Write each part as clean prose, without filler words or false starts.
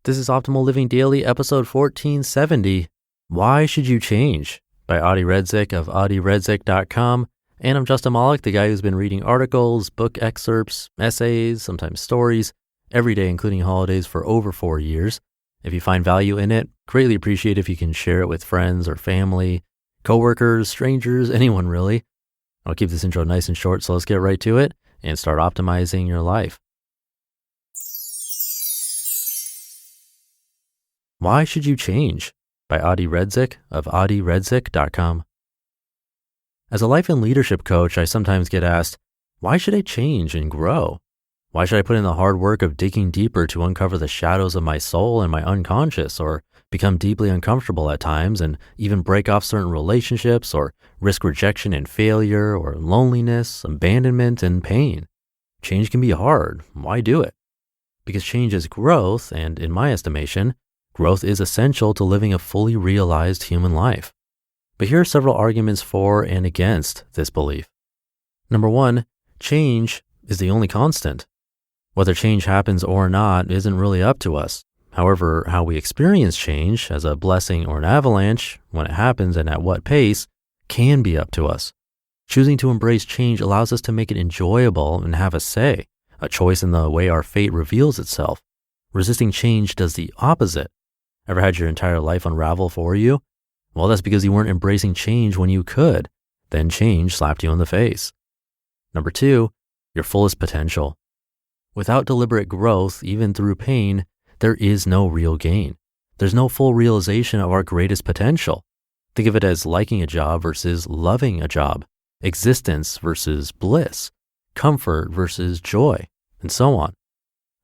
This is Optimal Living Daily, episode 1470. Why Should You Change? By Adi Redzic of adiredzic.com. And I'm Justin Malik, the guy who's been reading articles, book excerpts, essays, sometimes stories, every day, including holidays, for over 4 years. If you find value in it, greatly appreciate if you can share it with friends or family, coworkers, strangers, anyone really. I'll keep this intro nice and short, so let's get right to it and start optimizing your life. Why Should You Change? By Adi Redzic of adiredzic.com. As a life and leadership coach, I sometimes get asked, why should I change and grow? Why should I put in the hard work of digging deeper to uncover the shadows of my soul and my unconscious, or become deeply uncomfortable at times and even break off certain relationships, or risk rejection and failure, or loneliness, abandonment, and pain? Change can be hard. Why do it? Because change is growth, and in my estimation, growth is essential to living a fully realized human life. But here are several arguments for and against this belief. Number one, change is the only constant. Whether change happens or not isn't really up to us. However, how we experience change as a blessing or an avalanche, when it happens and at what pace, can be up to us. Choosing to embrace change allows us to make it enjoyable and have a say, a choice in the way our fate reveals itself. Resisting change does the opposite. Ever had your entire life unravel for you? Well, that's because you weren't embracing change when you could. Then change slapped you in the face. Number two, your fullest potential. Without deliberate growth, even through pain, there is no real gain. There's no full realization of our greatest potential. Think of it as liking a job versus loving a job, existence versus bliss, comfort versus joy, and so on.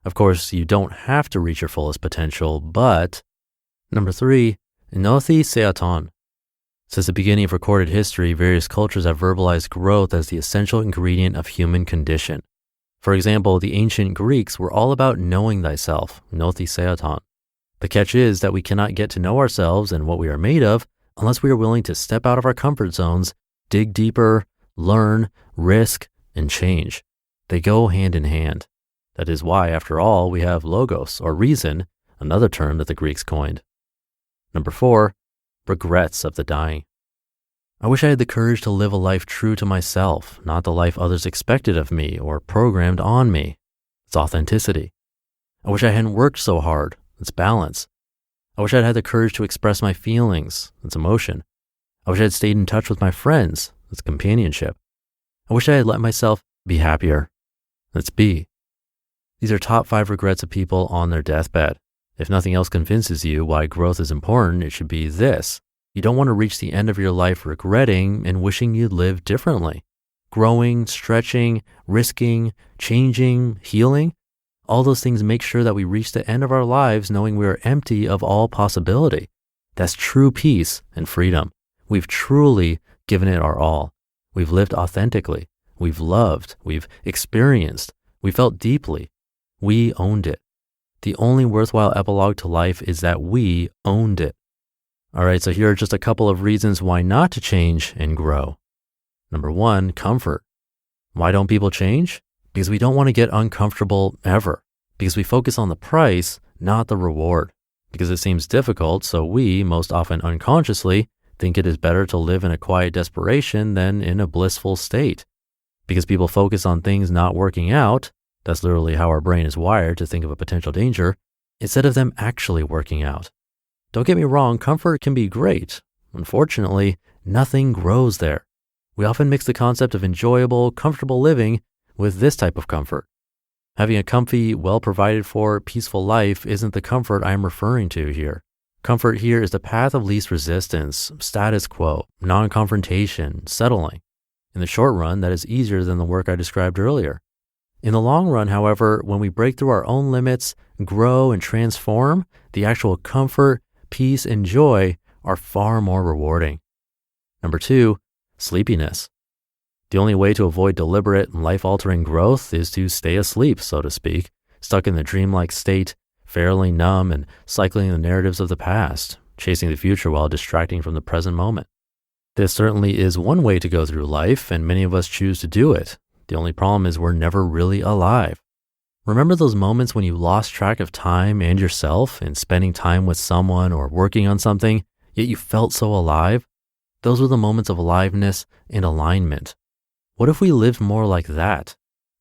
Of course, you don't have to reach your fullest potential, but number three, nothi seaton. Since the beginning of recorded history, various cultures have verbalized growth as the essential ingredient of human condition. For example, the ancient Greeks were all about knowing thyself, nothi seaton. The catch is that we cannot get to know ourselves and what we are made of unless we are willing to step out of our comfort zones, dig deeper, learn, risk, and change. They go hand in hand. That is why, after all, we have logos, or reason, another term that the Greeks coined. Number four, regrets of the dying. I wish I had the courage to live a life true to myself, not the life others expected of me or programmed on me. It's authenticity. I wish I hadn't worked so hard. It's balance. I wish I'd had the courage to express my feelings. It's emotion. I wish I had stayed in touch with my friends. It's companionship. I wish I had let myself be happier. Let's be. These are top 5 regrets of people on their deathbed. If nothing else convinces you why growth is important, it should be this. You don't want to reach the end of your life regretting and wishing you'd lived differently. Growing, stretching, risking, changing, healing, all those things make sure that we reach the end of our lives knowing we are empty of all possibility. That's true peace and freedom. We've truly given it our all. We've lived authentically. We've loved. We've experienced. We felt deeply. We owned it. The only worthwhile epilogue to life is that we owned it. All right, so here are just a couple of reasons why not to change and grow. Number one, comfort. Why don't people change? Because we don't want to get uncomfortable ever. Because we focus on the price, not the reward. Because it seems difficult, so we, most often unconsciously, think it is better to live in a quiet desperation than in a blissful state. Because people focus on things not working out, that's literally how our brain is wired to think of a potential danger, instead of them actually working out. Don't get me wrong, comfort can be great. Unfortunately, nothing grows there. We often mix the concept of enjoyable, comfortable living with this type of comfort. Having a comfy, well-provided for, peaceful life isn't the comfort I'm referring to here. Comfort here is the path of least resistance, status quo, non-confrontation, settling. In the short run, that is easier than the work I described earlier. In the long run, however, when we break through our own limits, grow and transform, the actual comfort, peace, and joy are far more rewarding. Number two, sleepiness. The only way to avoid deliberate, life-altering growth is to stay asleep, so to speak, stuck in the dreamlike state, fairly numb and cycling the narratives of the past, chasing the future while distracting from the present moment. This certainly is one way to go through life, and many of us choose to do it. The only problem is we're never really alive. Remember those moments when you lost track of time and yourself in spending time with someone or working on something, yet you felt so alive? Those were the moments of aliveness and alignment. What if we lived more like that?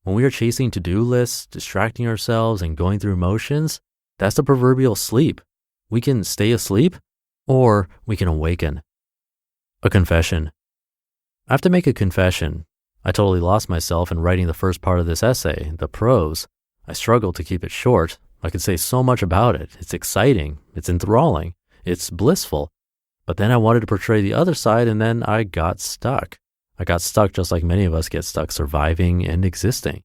When we are chasing to-do lists, distracting ourselves, and going through motions, that's the proverbial sleep. We can stay asleep or we can awaken. A confession. I have to make a confession. I totally lost myself in writing the first part of this essay, the prose. I struggled to keep it short. I could say so much about it. It's exciting. It's enthralling. It's blissful. But then I wanted to portray the other side, and then I got stuck. I got stuck just like many of us get stuck surviving and existing.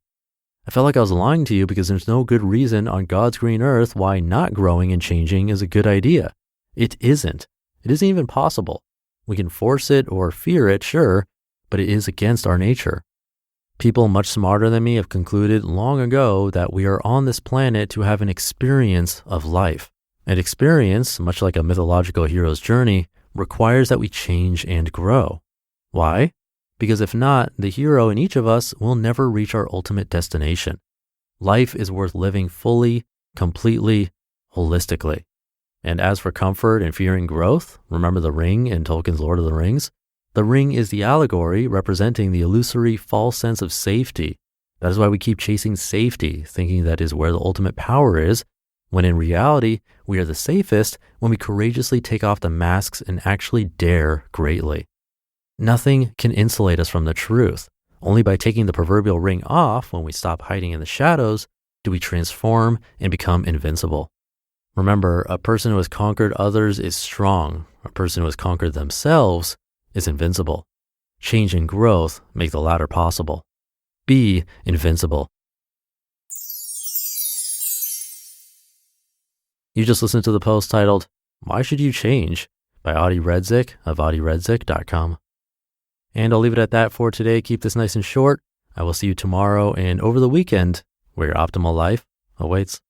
I felt like I was lying to you because there's no good reason on God's green earth why not growing and changing is a good idea. It isn't. It isn't even possible. We can force it or fear it, sure, but it is against our nature. People much smarter than me have concluded long ago that we are on this planet to have an experience of life. And experience, much like a mythological hero's journey, requires that we change and grow. Why? Because if not, the hero in each of us will never reach our ultimate destination. Life is worth living fully, completely, holistically. And as for comfort and fearing growth, remember the ring in Tolkien's Lord of the Rings? The ring is the allegory representing the illusory false sense of safety. That is why we keep chasing safety, thinking that is where the ultimate power is, when in reality, we are the safest when we courageously take off the masks and actually dare greatly. Nothing can insulate us from the truth. Only by taking the proverbial ring off when we stop hiding in the shadows do we transform and become invincible. Remember, a person who has conquered others is strong. A person who has conquered themselves is invincible. Change and growth make the latter possible. Be invincible. You just listened to the post titled, "Why Should You Change?" by Adi Redzic of adiredzic.com. And I'll leave it at that for today. Keep this nice and short. I will see you tomorrow and over the weekend where your optimal life awaits.